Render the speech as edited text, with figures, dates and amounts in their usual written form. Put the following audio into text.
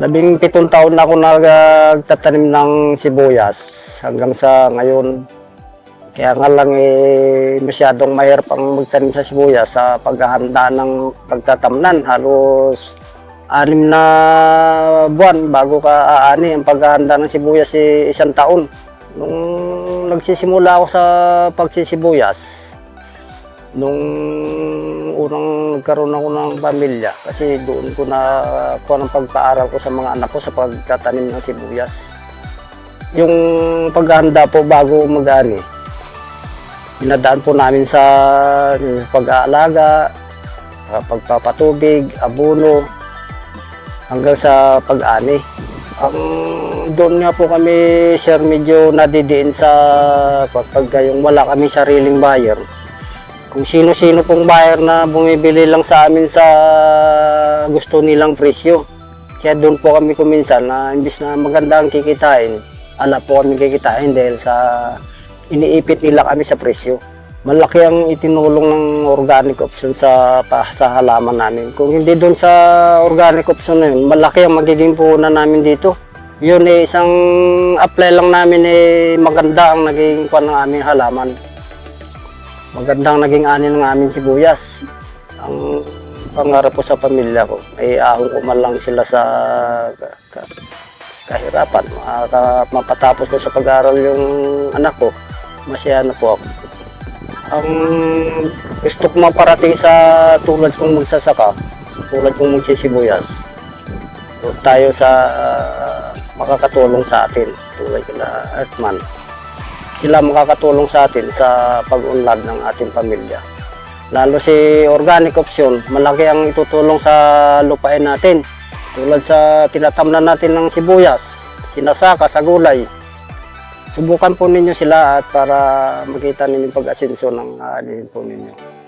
17 taon na ako nagtatanim ng sibuyas hanggang sa ngayon. Kaya nga lang masyadong mahirap ang magtanim sa sibuyas sa paghahanda ng pagtatamnan. Halos 6 na buwan bago ka aani ang paghahanda ng sibuyas 1 taon. Nung nagsisimula ako sa pagsisibuyas, nung unang nagkaroon ako ng pamilya, kasi doon ko na kuha ng pagpaaral ko sa mga anak ko sa pagtatanim ng sibuyas. Yung paghahanda po bago mag-ani, pinadaan po namin sa pag-aalaga, pagpapatubig, abono, hanggang sa pag-ani. Doon nga po kami, sir, medyo nadidiin sa pag yung wala kami sariling buyer. Kung sino-sino pong buyer na bumibili lang sa amin sa gusto nilang presyo. Kaya doon po kami kuminsan na imbis na maganda ang kikitain, ala po kami kikitain dahil sa iniipit nila kami sa presyo. Malaki ang itinulong ng organic option sa halaman namin. Kung hindi doon sa organic option na yun, malaki ang magiging puhunan namin dito. Yun isang apply lang namin maganda ang naging kuwan ng aming halaman. Magandang naging ani ng aming sibuyas. Ang pangarap ko sa pamilya ko ay ahong umalang sila sa kahirapan. Mapatapos ko sa pag-aaral yung anak ko, masaya na po ako. Ang gusto ko maparating sa tulad kong magsasaka, sa tulad kong magsisibuyas, tayo sa makakatulong sa atin, tulad nila Earthman. Sila makakatulong sa atin sa pag-unlad ng ating pamilya. Lalo si organic option, malaki ang itutulong sa lupain natin. Tulad sa tinatamnan natin ng sibuyas, sinasaka sa gulay. Subukan po ninyo sila at para makita ninyo pag-asenso ng alihin po ninyo.